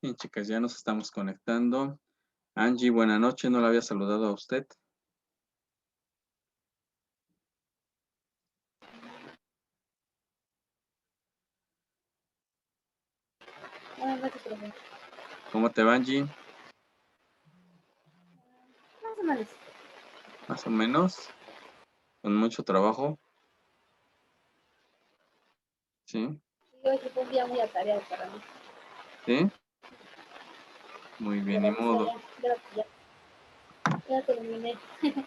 Bien, chicas, ya nos estamos conectando. Angie, buena noche, no la había saludado a usted. ¿Cómo te va, Angie? Más o menos. Más o menos. Con mucho trabajo. Sí. Hoy fue un día muy atareado para mí. Sí. Muy bien, ni modo. Ya terminé.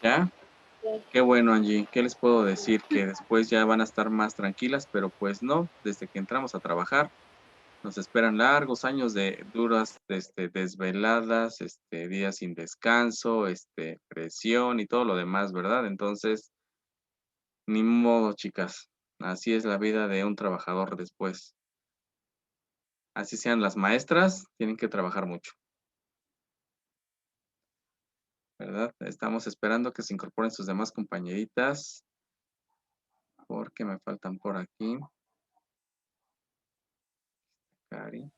¿Ya? Qué bueno, Angie. ¿Qué les puedo decir? Que después ya van a estar más tranquilas, pero pues no. Desde que entramos a trabajar, nos esperan largos años de duras, desveladas, días sin descanso, presión y todo lo demás, ¿verdad? Entonces, ni modo, chicas. Así es la vida de un trabajador después. Así sean las maestras, tienen que trabajar mucho, ¿verdad? Estamos esperando que se incorporen sus demás compañeritas, porque me faltan por aquí. Cari.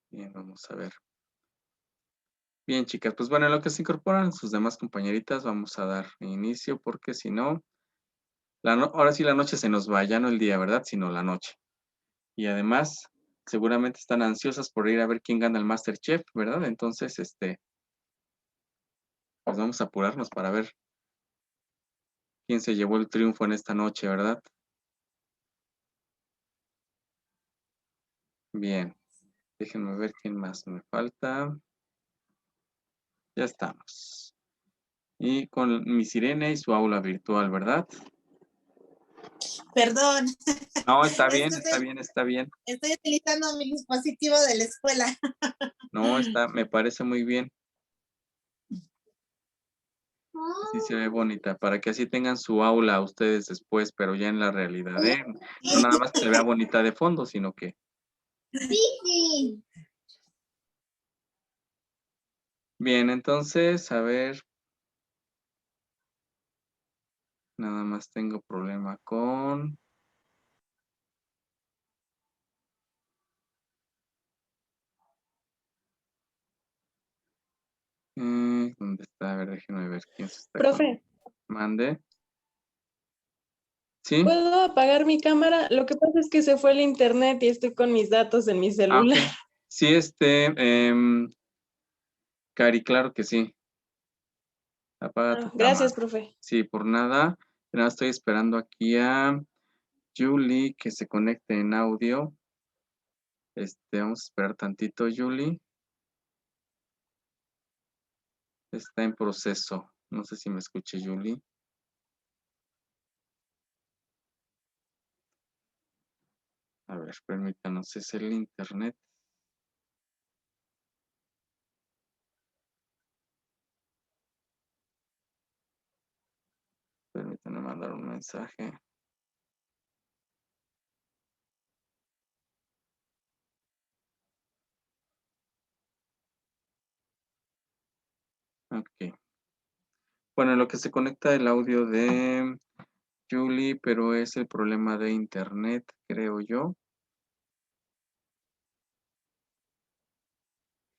Bien, vamos a ver. Bien, chicas, pues bueno, en lo que se incorporan sus demás compañeritas, vamos a dar inicio, porque si no, ahora sí la noche se nos va, ya no el día, ¿verdad? Sino la noche. Y además, seguramente están ansiosas por ir a ver quién gana el MasterChef, ¿verdad? Entonces, pues vamos a apurarnos para ver quién se llevó el triunfo en esta noche, ¿verdad? Bien, déjenme ver quién más me falta. Ya estamos. Y con Miss Irene y su aula virtual, ¿verdad? Perdón. No, está bien, Es que está bien, está bien. estoy utilizando mi dispositivo de la escuela. No, me parece muy bien. Así se ve bonita, para que así tengan su aula ustedes después, pero ya en la realidad, ¿eh? No nada más que se vea bonita de fondo, sino que... Sí. Bien, entonces, a ver. Nada más tengo problema con... ¿Dónde está? A ver, déjenme ver quién se está... Profe, Mande. ¿Sí? ¿puedo apagar mi cámara? Lo que pasa es que se fue el internet y estoy con mis datos en mi celular. Ok. Sí, Cari, claro que sí. Apaga tu Gracias, cámara. profe. Sí, por nada. Nada, estoy esperando aquí a Julie que se conecte en audio. Vamos a esperar tantito, Julie. Está en proceso. No sé si me escuche, Julie. A ver, permítanos, es el internet. Permítanme mandar un mensaje. Ok. Bueno, en lo que se conecta el audio de Julie, pero es el problema de internet, creo yo.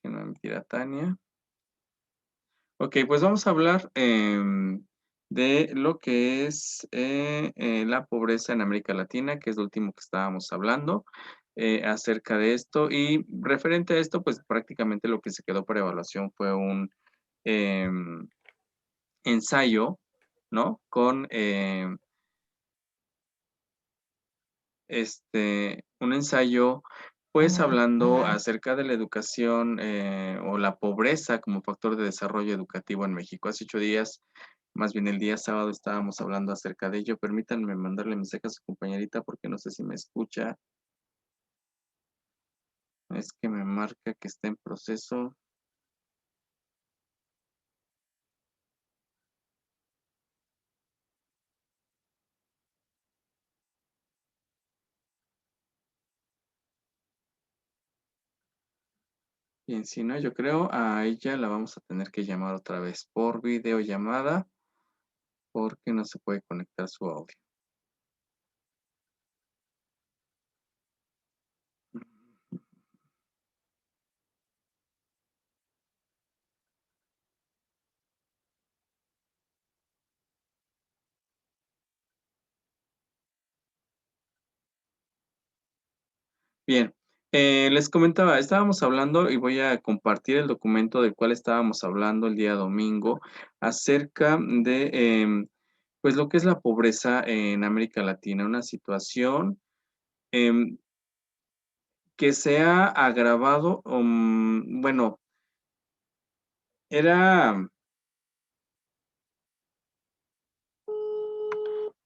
Que no mentira, Tania. Ok, pues vamos a hablar de lo que es la pobreza en América Latina, que es lo último que estábamos hablando acerca de esto. Y referente a esto, pues prácticamente lo que se quedó para evaluación fue un ensayo, ¿no? Con un ensayo, pues hablando acerca de la educación o la pobreza como factor de desarrollo educativo en México. Hace 8 días, más bien el día sábado, estábamos hablando acerca de ello. Permítanme mandarle mensaje a su compañerita porque no sé si me escucha. Es que me marca que está en proceso. Bien, si no, yo creo a ella la vamos a tener que llamar otra vez por videollamada porque no se puede conectar su audio. Bien, les comentaba, estábamos hablando y voy a compartir el documento del cual estábamos hablando el día domingo acerca de, pues, lo que es la pobreza en América Latina, una situación em, que se ha agravado, bueno, era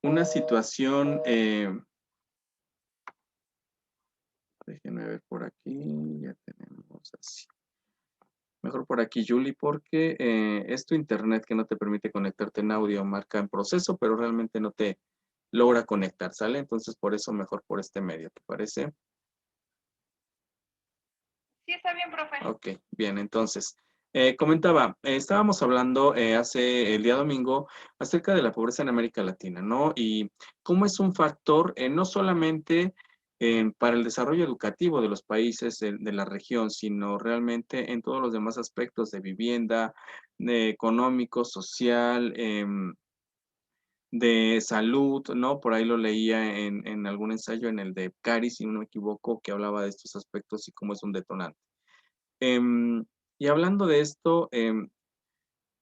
una situación, déjenme ver por aquí, ya tenemos así. Mejor por aquí, Julie, porque es tu internet que no te permite conectarte en audio, marca en proceso, pero realmente no te logra conectar, ¿sale? Entonces, por eso mejor por este medio, ¿te parece? Sí, está bien, profe. Ok, bien, entonces, comentaba, estábamos hablando hace el día domingo acerca de la pobreza en América Latina, ¿no? Y cómo es un factor no solamente para el desarrollo educativo de los países de la región, sino realmente en todos los demás aspectos de vivienda, de económico, social, de salud, ¿no? Por ahí lo leía en algún ensayo, en el de Cari, si no me equivoco, que hablaba de estos aspectos y cómo es un detonante. Y hablando de esto,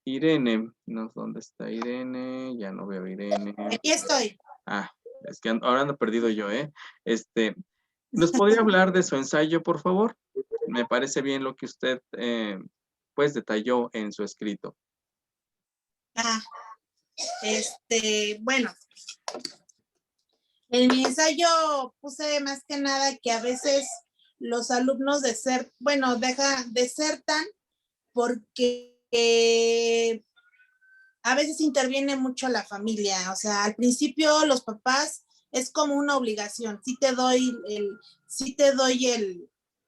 Irene, no, ¿dónde está Irene? Ya no veo a Irene. Aquí estoy. Ah, es que ahora ando perdido yo, ¿eh? ¿Nos podría hablar de su ensayo, por favor? Me parece bien lo que usted, pues, detalló en su escrito. Ah, bueno, en mi ensayo puse más que nada que a veces los alumnos desertan porque a veces interviene mucho la familia. O sea, al principio los papás es como una obligación. Sí te doy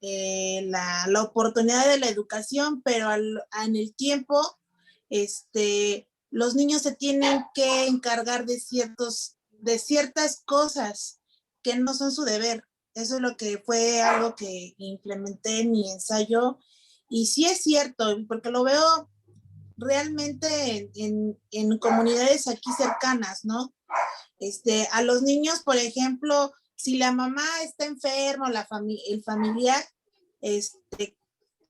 la oportunidad de la educación, pero en el tiempo, los niños se tienen que encargar de ciertas cosas que no son su deber. Eso es lo que fue algo que implementé en mi ensayo. Y sí es cierto, porque lo veo realmente en comunidades aquí cercanas, ¿no? A los niños, por ejemplo, si la mamá está enferma, el familiar,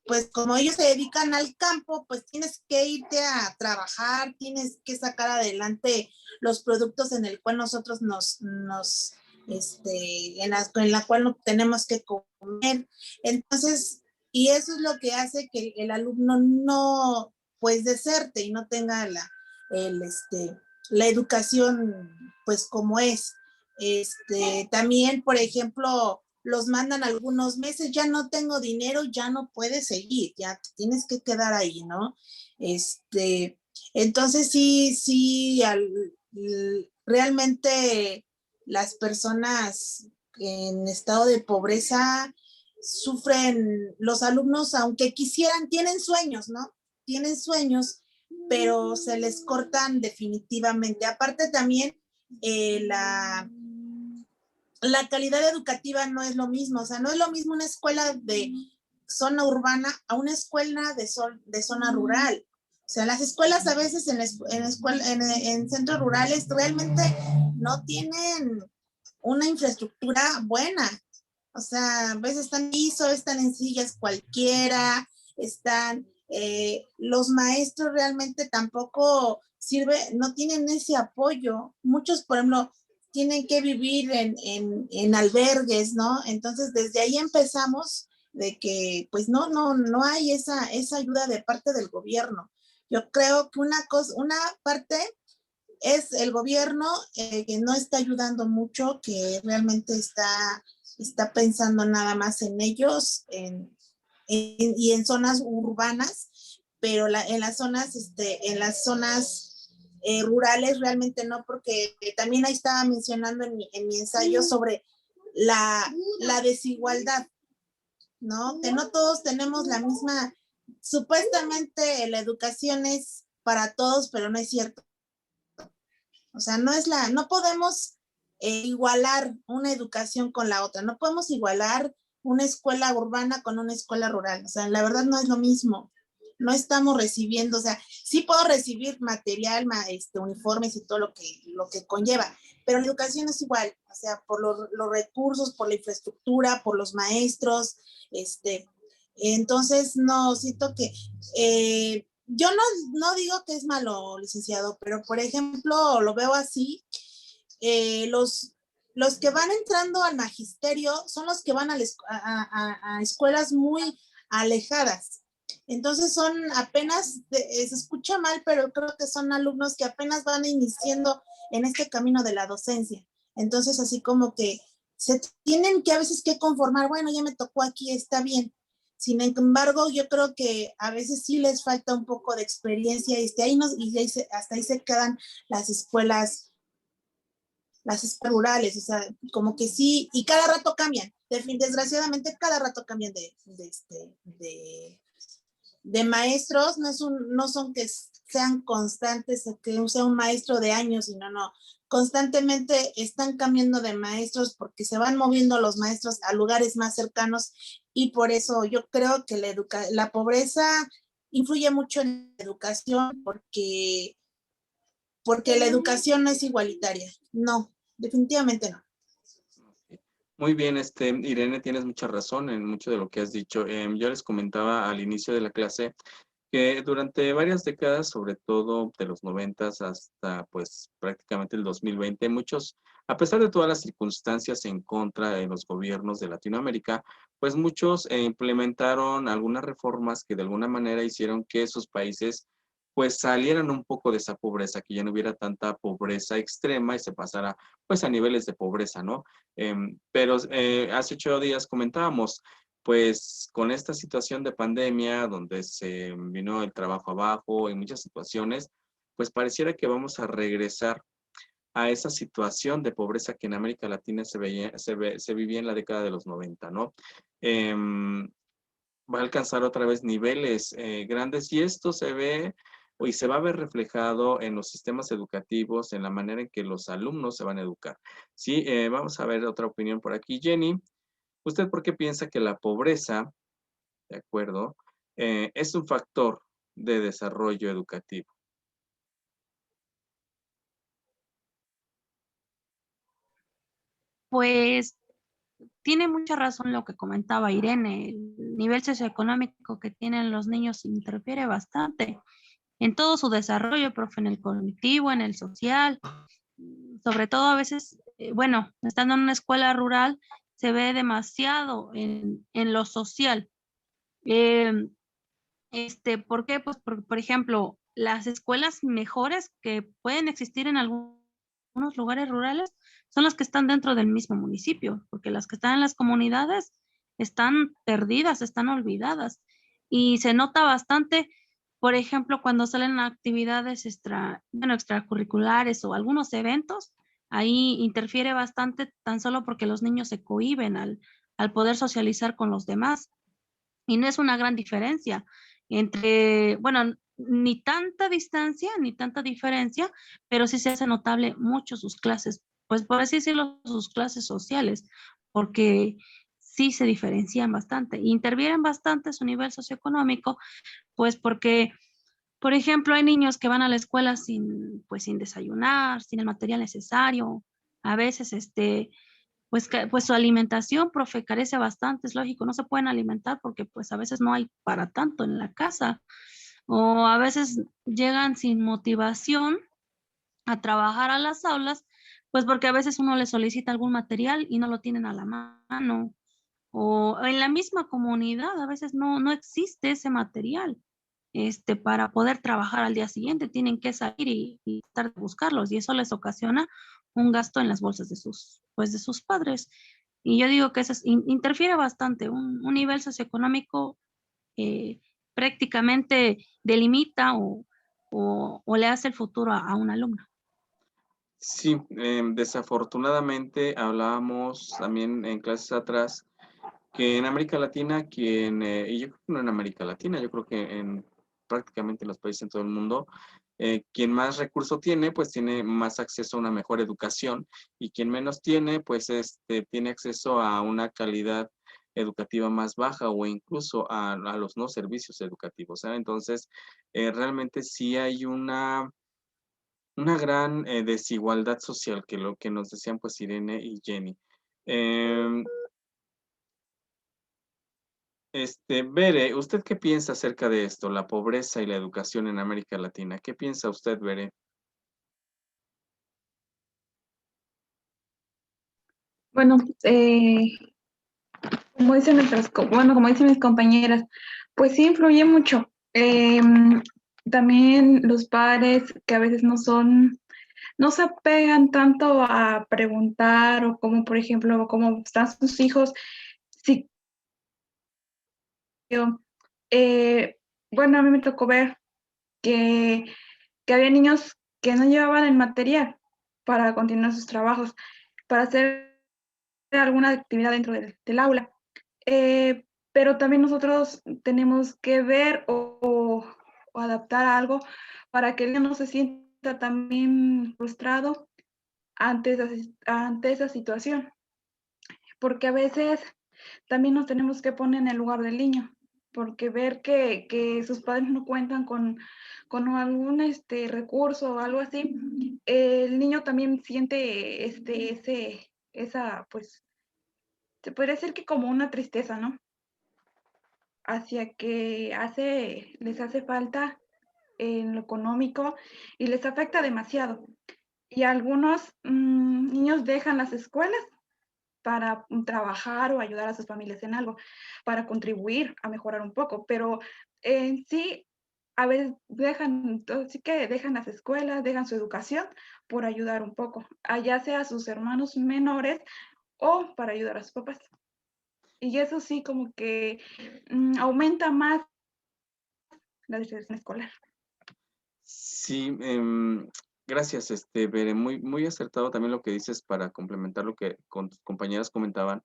pues como ellos se dedican al campo, pues tienes que irte a trabajar, tienes que sacar adelante los productos en el cual nosotros en la cual no tenemos que comer. Entonces, y eso es lo que hace que el alumno no, pues, deserte y no tenga la educación, pues, como es. También, por ejemplo, los mandan algunos meses, ya no tengo dinero, ya no puedes seguir, ya tienes que quedar ahí, ¿no? Entonces sí, realmente las personas en estado de pobreza sufren, los alumnos, aunque quisieran, tienen sueños, ¿no? Tienen sueños, pero se les cortan definitivamente. Aparte también, la calidad educativa no es lo mismo, o sea, no es lo mismo una escuela de zona urbana a una escuela de zona rural. O sea, las escuelas a veces en centros rurales realmente no tienen una infraestructura buena. O sea, a veces están en sillas cualquiera, los maestros realmente tampoco no tienen ese apoyo. Muchos, por ejemplo, tienen que vivir en albergues, ¿no? Entonces, desde ahí empezamos de que, pues, no hay esa ayuda de parte del gobierno. Yo creo que una parte es el gobierno que no está ayudando mucho, que realmente está pensando nada más en ellos y en zonas urbanas, pero en las zonas rurales realmente no, porque también ahí estaba mencionando en mi ensayo sobre la desigualdad. ¿no? Que no todos tenemos la misma, supuestamente la educación es para todos, pero no es cierto. O sea, no podemos igualar una educación con la otra, no podemos igualar una escuela urbana con una escuela rural. O sea, la verdad no es lo mismo. No estamos recibiendo, o sea, sí puedo recibir material, uniformes y todo lo que conlleva, pero la educación es igual, o sea, por los recursos, por la infraestructura, por los maestros, entonces no, siento que yo no digo que es malo, licenciado, pero por ejemplo, lo veo así, los que van entrando al magisterio son los que van a escuelas muy alejadas. Entonces son apenas, se escucha mal, pero creo que son alumnos que apenas van iniciando en este camino de la docencia. Entonces así como que se tienen que a veces que conformar, bueno, ya me tocó aquí, está bien. Sin embargo, yo creo que a veces sí les falta un poco de experiencia y hasta ahí se quedan las escuelas rurales, o sea, como que sí, y cada rato cambian. Desgraciadamente, cada rato cambian de maestros, no son que sean constantes, que sea un maestro de años, sino no. Constantemente están cambiando de maestros porque se van moviendo los maestros a lugares más cercanos y por eso yo creo que la pobreza influye mucho en la educación porque la educación no es igualitaria. No, definitivamente no. Muy bien, Irene, tienes mucha razón en mucho de lo que has dicho. Yo les comentaba al inicio de la clase que durante varias décadas, sobre todo de los 90 hasta pues prácticamente el 2020, muchos, a pesar de todas las circunstancias en contra de los gobiernos de Latinoamérica, pues muchos implementaron algunas reformas que de alguna manera hicieron que sus países pues salieran un poco de esa pobreza, que ya no hubiera tanta pobreza extrema y se pasara pues a niveles de pobreza, ¿no? Pero hace 8 días comentábamos, pues con esta situación de pandemia, donde se vino el trabajo abajo, en muchas situaciones, pues pareciera que vamos a regresar a esa situación de pobreza que en América Latina se vivía en la década de los 90, ¿no? Va a alcanzar otra vez niveles grandes y esto se ve y se va a ver reflejado en los sistemas educativos, en la manera en que los alumnos se van a educar. Sí, vamos a ver otra opinión por aquí. Jenny, ¿usted por qué piensa que la pobreza, de acuerdo, es un factor de desarrollo educativo? Pues tiene mucha razón lo que comentaba Irene. El nivel socioeconómico que tienen los niños interfiere bastante en todo su desarrollo, profe, en el cognitivo, en el social. Sobre todo a veces, bueno, estando en una escuela rural, se ve demasiado en lo social. Eh, ¿Por qué? Pues por ejemplo, las escuelas mejores que pueden existir en algunos lugares rurales son las que están dentro del mismo municipio, porque las que están en las comunidades están perdidas, están olvidadas. Y se nota bastante, por ejemplo, cuando salen actividades extracurriculares o algunos eventos, ahí interfiere bastante tan solo porque los niños se cohíben al poder socializar con los demás. Y no es una gran diferencia entre, bueno, ni tanta distancia, ni tanta diferencia, pero sí se hace notable mucho sus clases, pues por así decirlo, sus clases sociales, porque sí se diferencian bastante, intervienen bastante su nivel socioeconómico, pues porque, por ejemplo, hay niños que van a la escuela sin desayunar, sin el material necesario, a veces, pues su alimentación, profe, carece bastante, es lógico, no se pueden alimentar porque pues a veces no hay para tanto en la casa o a veces llegan sin motivación a trabajar a las aulas, pues porque a veces uno les solicita algún material y no lo tienen a la mano o en la misma comunidad a veces no existe ese material. Para poder trabajar al día siguiente, tienen que salir y tratar de buscarlos y eso les ocasiona un gasto en las bolsas de sus padres. Y yo digo que eso interfiere bastante, un nivel socioeconómico eh, prácticamente delimita o le hace el futuro a un alumno. Sí, desafortunadamente hablábamos también en clases atrás que en América Latina, y yo creo que no en América Latina, yo creo que en prácticamente los países en todo el mundo, quien más recurso tiene, pues tiene más acceso a una mejor educación, y quien menos tiene, pues tiene acceso a una calidad educativa más baja o incluso a los no servicios educativos, ¿sabes? Entonces, realmente sí hay una gran desigualdad social, que lo que nos decían pues Irene y Jenny. Em, Bere, ¿usted qué piensa acerca de esto, la pobreza y la educación en América Latina? ¿Qué piensa usted, Bere? Bueno, como dicen como dicen mis compañeras, pues sí influye mucho. También los padres que a veces no se apegan tanto a preguntar o como, por ejemplo, cómo están sus hijos. Sí, eh, bueno, a mí me tocó ver que, que había niños que no llevaban el material para continuar sus trabajos, para hacer alguna actividad dentro del aula. Pero también nosotros tenemos que ver o adaptar algo para que el niño no se sienta también frustrado ante esa situación, porque a veces también nos tenemos que poner en el lugar del niño, porque ver que sus padres no cuentan con algún recurso o algo así, el niño también siente pues, se podría decir que como una tristeza, ¿no? Hacia que les hace falta en lo económico y les afecta demasiado. Y algunos niños dejan las escuelas para trabajar o ayudar a sus familias en algo, para contribuir a mejorar un poco, pero en sí, a veces sí que dejan las escuelas, dejan su educación por ayudar un poco, ya sea a sus hermanos menores o para ayudar a sus papás. Y eso sí, como que aumenta más la deserción escolar. Sí, gracias, Bere. Muy, muy acertado también lo que dices para complementar lo que con tus compañeras comentaban.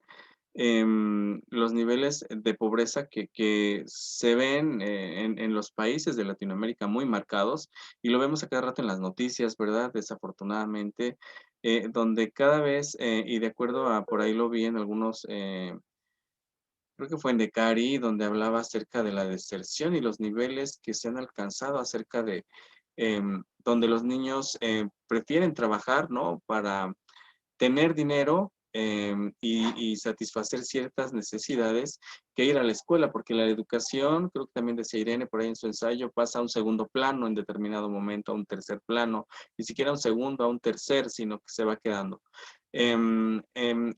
Los niveles de pobreza que se ven en los países de Latinoamérica muy marcados, y lo vemos a cada rato en las noticias, ¿verdad? Desafortunadamente, donde cada vez, y de acuerdo a, por ahí lo vi en algunos, creo que fue en Decari, donde hablaba acerca de la deserción y los niveles que se han alcanzado acerca de donde los niños prefieren trabajar, ¿no? Para tener dinero y satisfacer ciertas necesidades que ir a la escuela, porque la educación, creo que también decía Irene por ahí en su ensayo, pasa a un segundo plano en determinado momento, a un tercer plano, ni siquiera a un segundo, a un tercer, sino que se va quedando. Em, em,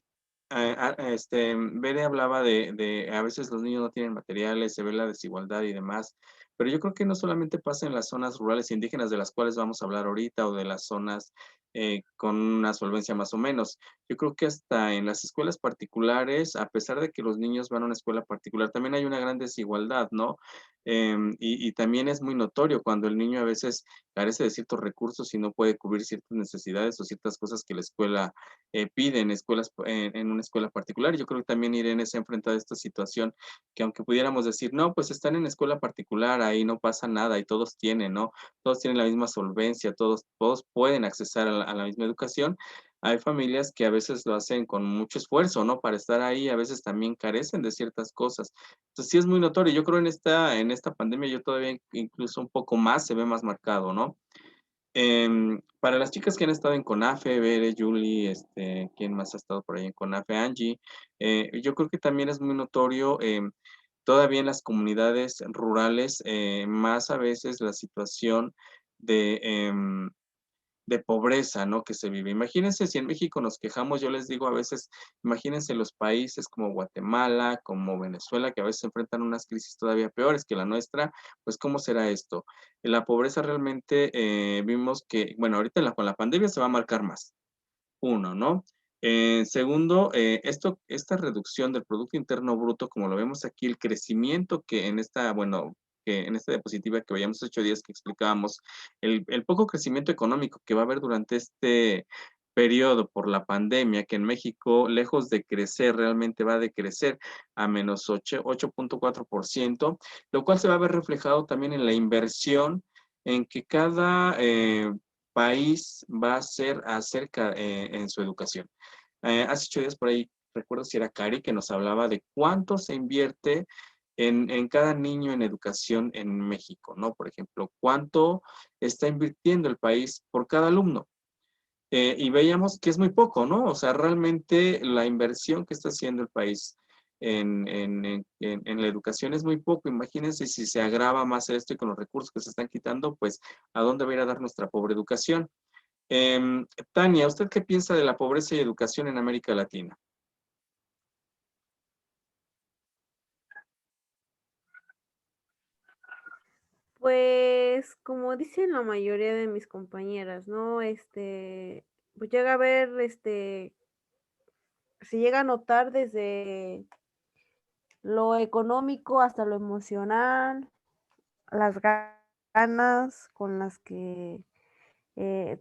Bere hablaba de a veces los niños no tienen materiales, se ve la desigualdad y demás, pero yo creo que no solamente pasa en las zonas rurales e indígenas de las cuales vamos a hablar ahorita, o de las zonas con una solvencia más o menos. Yo creo que hasta en las escuelas particulares, a pesar de que los niños van a una escuela particular, también hay una gran desigualdad, ¿no? Y también es muy notorio cuando el niño a veces carece de ciertos recursos y no puede cubrir ciertas necesidades o ciertas cosas que la escuela pide en una escuela particular. Yo creo que también Irene se ha enfrentado a esta situación, que aunque pudiéramos decir, no, pues están en escuela particular, ahí no pasa nada y todos tienen, ¿no? Todos tienen la misma solvencia, todos pueden accesar a la misma educación. Hay familias que a veces lo hacen con mucho esfuerzo, ¿no? Para estar ahí, a veces también carecen de ciertas cosas. Entonces sí es muy notorio. Yo creo en esta pandemia yo todavía incluso un poco más se ve más marcado, ¿no? Para las chicas que han estado en CONAFE, Bere, Julie, ¿quién más ha estado por ahí en CONAFE? Angie, yo creo que también es muy notorio todavía en las comunidades rurales, más a veces la situación de, de pobreza, ¿no? Que se vive. Imagínense si en México nos quejamos, yo les digo a veces, imagínense los países como Guatemala, como Venezuela, que a veces enfrentan unas crisis todavía peores que la nuestra, pues ¿cómo será esto? La pobreza realmente vimos que, bueno, ahorita con la pandemia se va a marcar más. Uno, ¿no? Segundo, esta reducción del Producto Interno Bruto, como lo vemos aquí, el crecimiento que en esta, bueno, que en esta diapositiva que veíamos 8 días que explicábamos, el poco crecimiento económico que va a haber durante este periodo por la pandemia, que en México, lejos de crecer, realmente va a decrecer a menos 8.4%, lo cual se va a ver reflejado también en la inversión en que cada país va a hacer acerca en su educación. Hace 8 días por ahí, recuerdo si era Cari, que nos hablaba de cuánto se invierte en cada niño en educación en México, ¿no? Por ejemplo, cuánto está invirtiendo el país por cada alumno. Y veíamos que es muy poco, ¿no? O sea, realmente la inversión que está haciendo el país en la educación es muy poco. Imagínense si se agrava más esto y con los recursos que se están quitando, pues, ¿a dónde va a ir a dar nuestra pobre educación? Tania, ¿usted qué piensa de la pobreza y educación en América Latina? Pues, como dicen la mayoría de mis compañeras, ¿no? Pues llega a ver, se llega a notar desde lo económico hasta lo emocional, las ganas con las que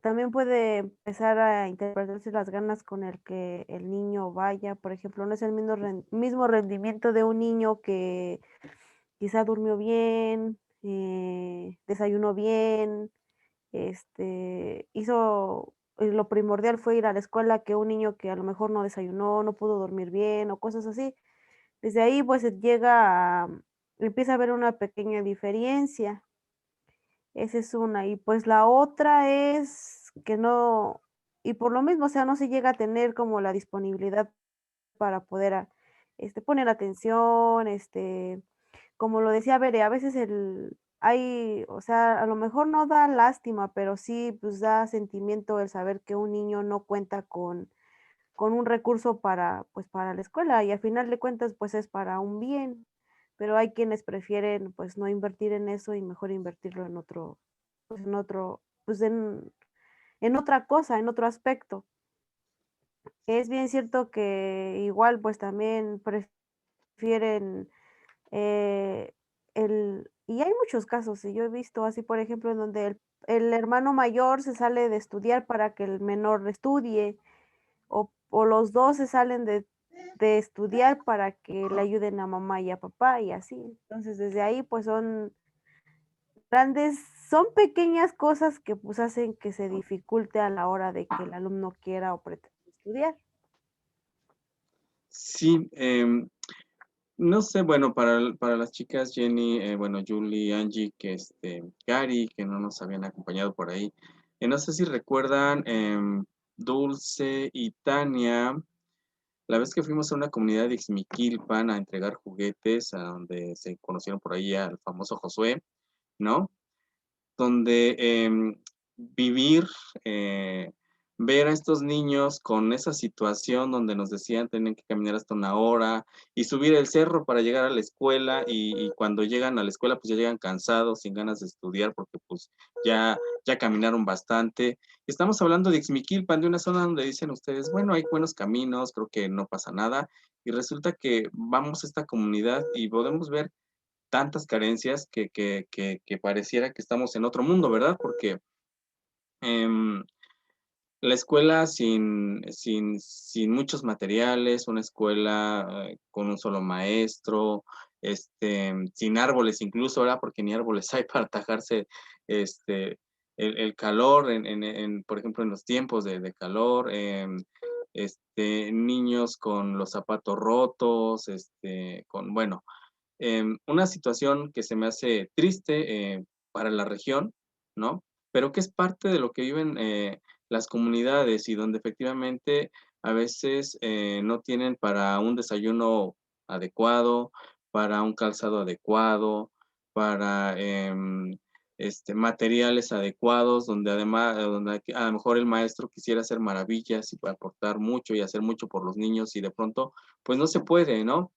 también puede empezar a interpretarse las ganas con el que el niño vaya. Por ejemplo, no es el mismo rendimiento de un niño que quizá durmió bien, desayunó bien, hizo lo primordial fue ir a la escuela, que un niño que a lo mejor no desayunó, no pudo dormir bien o cosas así. Desde ahí, pues, se llega a empieza a haber una pequeña diferencia. Esa es una. Y, pues, la otra es que no y por lo mismo, o sea, no se llega a tener como la disponibilidad para poder poner atención, como lo decía Bere, a veces o sea, a lo mejor no da lástima, pero sí, pues, da sentimiento el saber que un niño no cuenta con un recurso para, pues, para la escuela, y al final de cuentas, pues, es para un bien, pero hay quienes prefieren, pues, no invertir en eso y mejor invertirlo en otro, pues, pues, en otra cosa, en otro aspecto. Es bien cierto que igual, pues, también prefieren, y hay muchos casos, y yo he visto así, por ejemplo, en donde el hermano mayor se sale de estudiar para que el menor estudie, o los 2 se salen de estudiar para que le ayuden a mamá y a papá, y así. Entonces, desde ahí, pues, grandes son pequeñas cosas que, pues, hacen que se dificulte a la hora de que el alumno quiera o pretenda estudiar. Sí, no sé, bueno, para las chicas Jenny, bueno, Julie, Angie, Gary, que no nos habían acompañado por ahí. No sé si recuerdan, Dulce y Tania, la vez que fuimos a una comunidad de Ixmiquilpan a entregar juguetes, a donde se conocieron por ahí al famoso Josué, ¿no? Donde vivir, ver a estos niños con esa situación donde nos decían tienen que caminar hasta 1 hora y subir el cerro para llegar a la escuela y cuando llegan a la escuela pues ya llegan cansados, sin ganas de estudiar porque pues ya caminaron bastante. Estamos hablando de Ixmiquilpan, de una zona donde dicen ustedes, bueno, hay buenos caminos, creo que no pasa nada y resulta que vamos a esta comunidad y podemos ver tantas carencias que pareciera que estamos en otro mundo, ¿verdad? Porque la escuela sin muchos materiales, una escuela con un solo maestro, sin árboles incluso, ¿verdad? Porque ni árboles hay para atajarse el calor, por ejemplo, en los tiempos de calor, niños con los zapatos rotos, bueno, una situación que se me hace triste para la región, ¿no? Pero que es parte de lo que viven las comunidades y donde efectivamente a veces no tienen para un desayuno adecuado, para un calzado adecuado, para materiales adecuados, donde además, donde a lo mejor el maestro quisiera hacer maravillas y aportar mucho y hacer mucho por los niños y de pronto, pues no se puede, ¿no?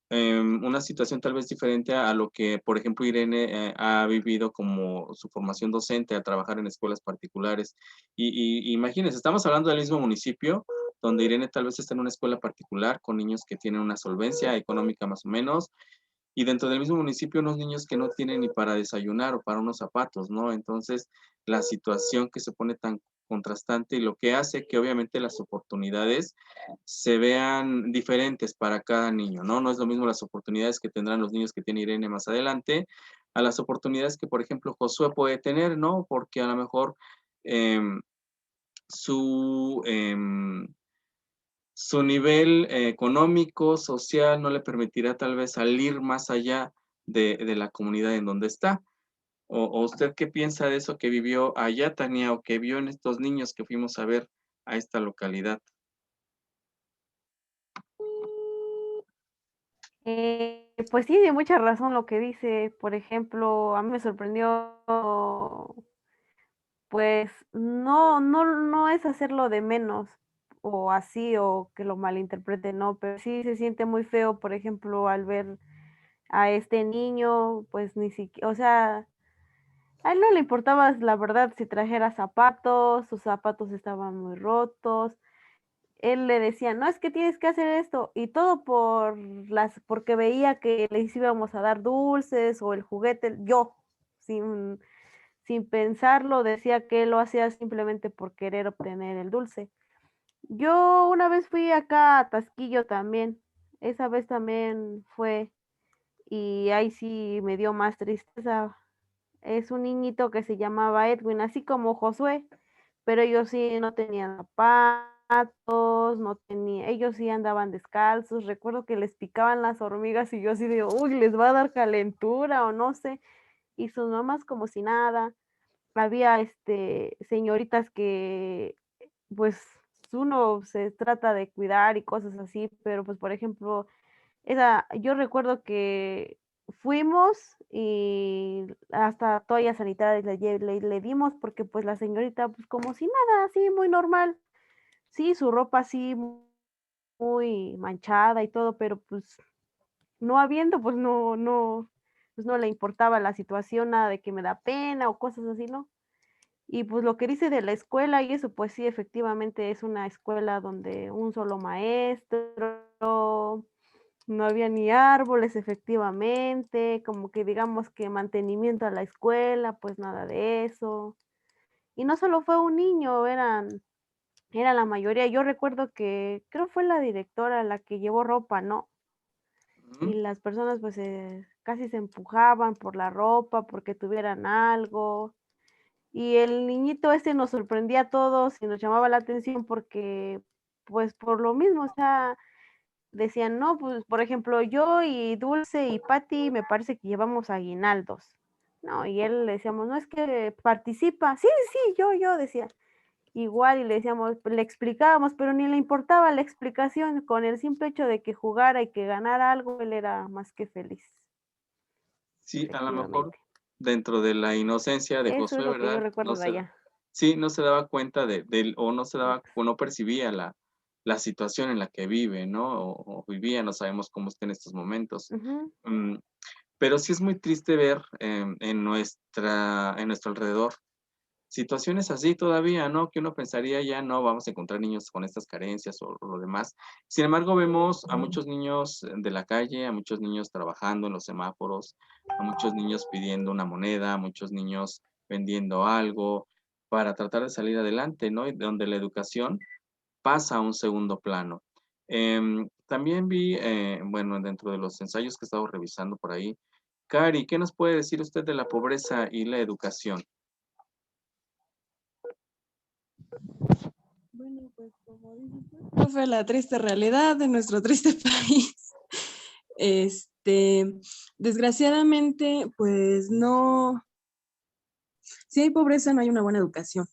Una situación tal vez diferente a lo que, por ejemplo, Irene ha vivido como su formación docente al trabajar en escuelas particulares. Y imagínense, estamos hablando del mismo municipio, donde Irene tal vez está en una escuela particular con niños que tienen una solvencia económica más o menos, y dentro del mismo municipio unos niños que no tienen ni para desayunar o para unos zapatos, ¿no? Entonces, la situación que se pone tan contrastante y lo que hace que obviamente las oportunidades se vean diferentes para cada niño, ¿no? No es lo mismo las oportunidades que tendrán los niños que tiene Irene más adelante a las oportunidades que, por ejemplo, Josué puede tener, ¿no? Porque a lo mejor su, su nivel económico, social, no le permitirá tal vez salir más allá de la comunidad en donde está. ¿O usted qué piensa de eso que vivió allá, Tania, o que vio en estos niños que fuimos a ver a esta localidad? Pues sí, de mucha razón lo que dice. Por ejemplo, a mí me sorprendió, pues no es hacerlo de menos o así o que lo malinterpreten, no, pero sí se siente muy feo, por ejemplo, al ver a este niño, pues ni siquiera, o sea, a él no le importaba, la verdad, si trajera zapatos, sus zapatos estaban muy rotos. Él le decía, no, es que tienes que hacer esto, y todo porque veía que les íbamos a dar dulces o el juguete, yo, sin, sin pensarlo, decía que él lo hacía simplemente por querer obtener el dulce. Yo una vez fui acá a Tasquillo también, esa vez también fue, y ahí sí me dio más tristeza. Es un niñito que se llamaba Edwin, así como Josué, pero ellos sí no tenían zapatos, no tenía, ellos sí andaban descalzos. Recuerdo que les picaban las hormigas y yo así de, uy, les va a dar calentura o no sé, y sus mamás como si nada. Había señoritas que pues uno se trata de cuidar y cosas así, pero pues por ejemplo, yo recuerdo que fuimos y hasta toallas sanitarias le dimos porque pues la señorita pues como si nada, así muy normal. Sí, su ropa así muy manchada y todo, pero pues no habiendo, pues no le importaba la situación, nada de que me da pena o cosas así, ¿no? Y pues lo que dice de la escuela y eso, pues sí, efectivamente es una escuela donde un solo maestro, no había ni árboles, efectivamente, como que digamos que mantenimiento a la escuela, pues nada de eso. Y no solo fue un niño, era la mayoría. Yo recuerdo que creo fue la directora la que llevó ropa, ¿no? Y Ujú. las personas pues casi se empujaban por la ropa porque tuvieran algo. Y el niñito nos sorprendía a todos y nos llamaba la atención porque, pues por lo mismo, o sea, decían, no, pues por ejemplo, yo y Dulce y Patty me parece que llevamos aguinaldos. No, y él le decíamos, no es que participa. Sí, sí, yo decía. Igual y le decíamos, le explicábamos, pero ni le importaba la explicación, con el simple hecho de que jugara y que ganara algo, él era más que feliz, Sí, a lo mejor efectivamente. dentro de la inocencia de Eso es Josué, lo que yo ¿verdad? recuerdo de allá. Sí, no se daba cuenta o no se daba, Ex- o no percibía la situación en la que vive, ¿no? O vivía, no sabemos cómo está en estos momentos. Ujú. Mm, pero sí es muy triste ver en nuestro alrededor situaciones así todavía, ¿no? Que uno pensaría ya no vamos a encontrar niños con estas carencias o lo demás. Sin embargo, vemos a muchos niños de la calle, a muchos niños trabajando en los semáforos, a muchos niños pidiendo una moneda, a muchos niños vendiendo algo para tratar de salir adelante, ¿no? Y donde la educación pasa a un segundo plano. También vi, bueno, dentro de los ensayos que he estado revisando por ahí, Cari, ¿qué nos puede decir usted de la pobreza y la educación? Bueno, pues como dices tú, profe, la triste realidad de nuestro triste país. Este, desgraciadamente, pues no, si hay pobreza, no hay una buena educación,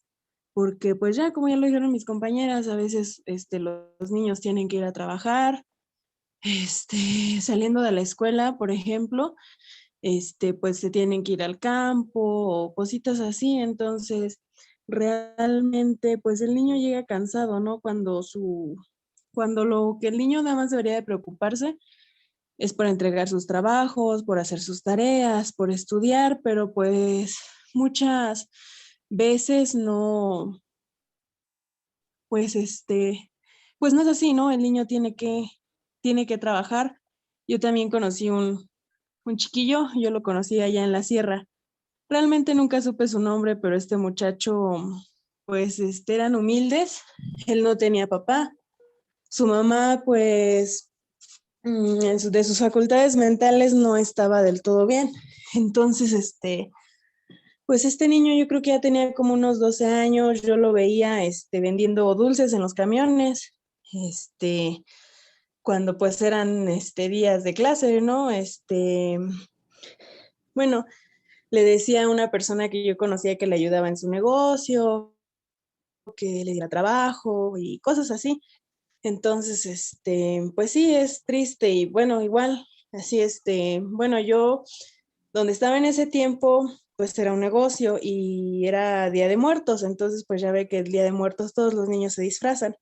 porque pues ya, como ya lo dijeron mis compañeras, a veces los niños tienen que ir a trabajar, saliendo de la escuela, por ejemplo, pues se tienen que ir al campo o cositas así, entonces realmente pues el niño llega cansado, ¿no? Cuando lo que el niño nada más debería de preocuparse es por entregar sus trabajos, por hacer sus tareas, por estudiar, pero pues muchas veces no, pues pues no es así, ¿no? El niño tiene que trabajar. Yo también conocí un chiquillo, yo lo conocí allá en la sierra. Realmente nunca supe su nombre, pero este muchacho pues eran humildes, él no tenía papá, su mamá pues de sus facultades mentales no estaba del todo bien, entonces pues este niño yo creo que ya tenía como unos 12 años, yo lo veía vendiendo dulces en los camiones, cuando pues eran días de clase, ¿no? Bueno, le decía a una persona que yo conocía que le ayudaba en su negocio, que le diera trabajo y cosas así. Entonces, pues sí, es triste y bueno, igual, así, bueno, yo donde estaba en ese tiempo, pues era un negocio y era Día de Muertos, entonces pues ya ve que el Día de Muertos todos los niños se disfrazan.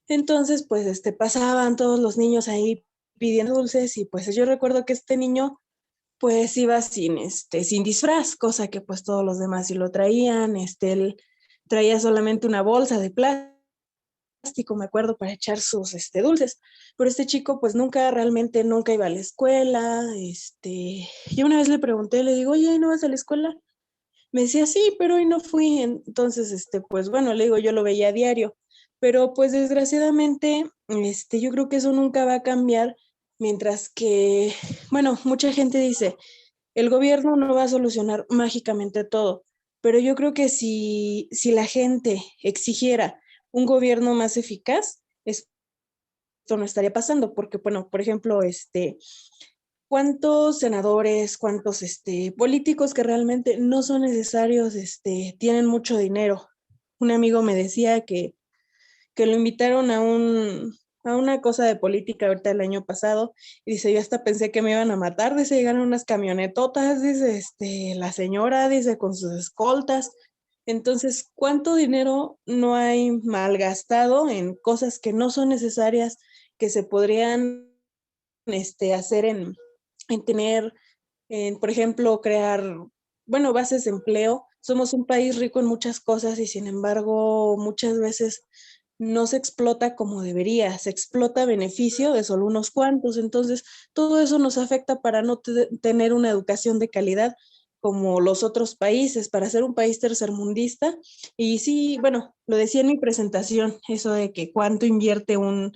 Entonces, pues pasaban todos los niños ahí pidiendo dulces y pues yo recuerdo que este niño pues iba sin disfraz, cosa que pues todos los demás sí lo traían, él traía solamente una bolsa de plástico, me acuerdo, para echar sus dulces, pero este chico pues realmente nunca iba a la escuela, yo una vez le pregunté, le digo, oye, ¿no vas a la escuela? Me decía, sí, pero hoy no fui, entonces, pues bueno, le digo, yo lo veía a diario, pero pues desgraciadamente, yo creo que eso nunca va a cambiar, mientras que, bueno, mucha gente dice, el gobierno no va a solucionar mágicamente todo, pero yo creo que si la gente exigiera un gobierno más eficaz, esto no estaría pasando, porque, bueno, por ejemplo, ¿cuántos senadores, cuántos políticos que realmente no son necesarios, tienen mucho dinero? Un amigo me decía que lo invitaron a una cosa de política ahorita el año pasado, y dice, yo hasta pensé que me iban a matar, dice, llegaron unas camionetotas, dice, la señora, dice, con sus escoltas. Entonces, ¿cuánto dinero no hay malgastado en cosas que no son necesarias, que se podrían hacer en tener, por ejemplo, crear, bueno, bases de empleo? Somos un país rico en muchas cosas y sin embargo muchas veces no se explota como debería, se explota a beneficio de solo unos cuantos. Entonces, todo eso nos afecta para no tener una educación de calidad como los otros países, para ser un país tercermundista. Y sí, bueno, lo decía en mi presentación, eso de que cuánto invierte un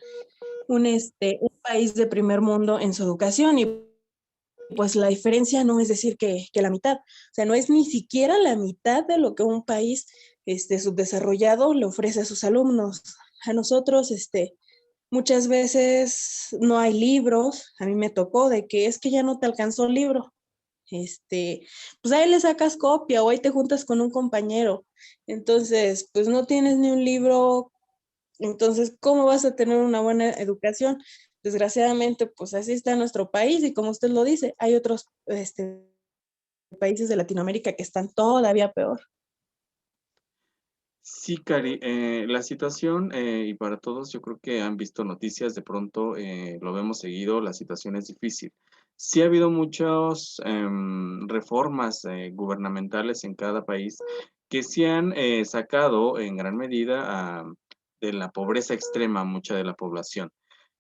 país de primer mundo en su educación, y pues la diferencia no es decir que la mitad, o sea, no es ni siquiera la mitad de lo que un país subdesarrollado le ofrece a sus alumnos. A nosotros, muchas veces no hay libros, a mí me tocó de que es que ya no te alcanzó el libro, pues ahí le sacas copia o ahí te juntas con un compañero, entonces, pues no tienes ni un libro, entonces, ¿cómo vas a tener una buena educación? Desgraciadamente, pues así está nuestro país y como usted lo dice, hay otros países de Latinoamérica que están todavía peor. Sí, Cari, la situación, y para todos, yo creo que han visto noticias, de pronto lo vemos seguido, la situación es difícil. Sí ha habido muchas reformas gubernamentales en cada país que se han sacado en gran medida de la pobreza extrema a mucha de la población,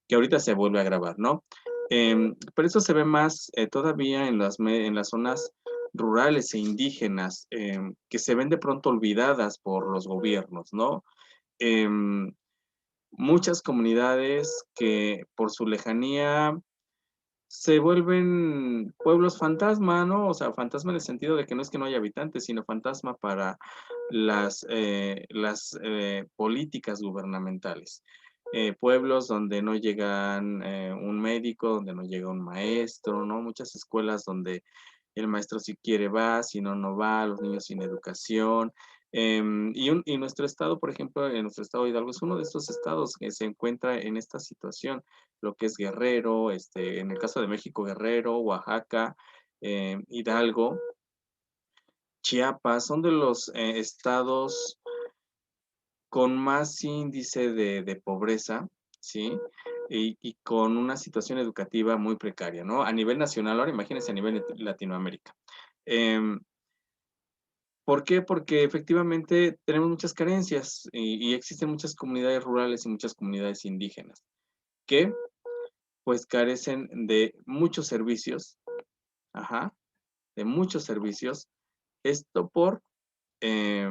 que ahorita se vuelve a agravar, ¿no? Pero eso se ve más todavía en en las zonas rurales e indígenas, que se ven de pronto olvidadas por los gobiernos, ¿no? Em, Muchas comunidades que por su lejanía se vuelven pueblos fantasma, ¿no? O sea, fantasma en el sentido de que no es que no haya habitantes, sino fantasma para las políticas gubernamentales. Pueblos donde no llegan un médico, donde no llega un maestro, ¿no? Muchas escuelas donde el maestro si quiere va, si no, no va, los niños sin educación. Y nuestro estado, por ejemplo, en nuestro estado de Hidalgo es uno de estos estados que se encuentra en esta situación, lo que es Guerrero, en el caso de México, Guerrero, Oaxaca, Hidalgo, Chiapas, son de los estados con más índice de pobreza, ¿sí? Y con una situación educativa muy precaria, ¿no? A nivel nacional, ahora imagínense a nivel Latinoamérica. Em, ¿Por qué? Porque efectivamente tenemos muchas carencias y existen muchas comunidades rurales y muchas comunidades indígenas que pues carecen de muchos servicios, ajá, de muchos servicios. Esto por, eh,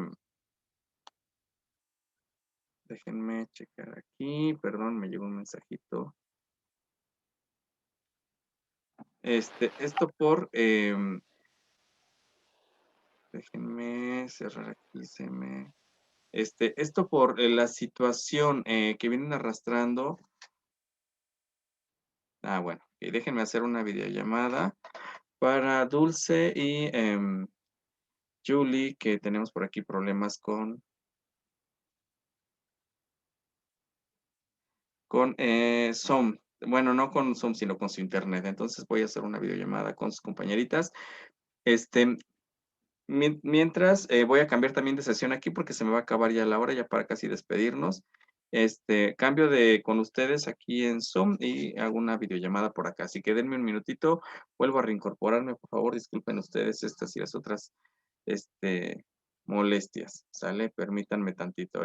Déjenme checar aquí. Perdón, me llegó un mensajito. Esto por... déjenme cerrar aquí. Esto por la situación que vienen arrastrando. Bueno. Y déjenme hacer una videollamada para Dulce y Julie, que tenemos por aquí problemas con Zoom. Bueno, no con Zoom, sino con su internet. Entonces voy a hacer una videollamada con sus compañeritas. Mientras voy a cambiar también de sesión aquí porque se me va a acabar ya la hora, ya para casi despedirnos. Cambio con ustedes aquí en Zoom y hago una videollamada por acá. Así que denme un minutito, vuelvo a reincorporarme, por favor, disculpen ustedes estas y las otras molestias, ¿sale? Permítanme tantito ahorita.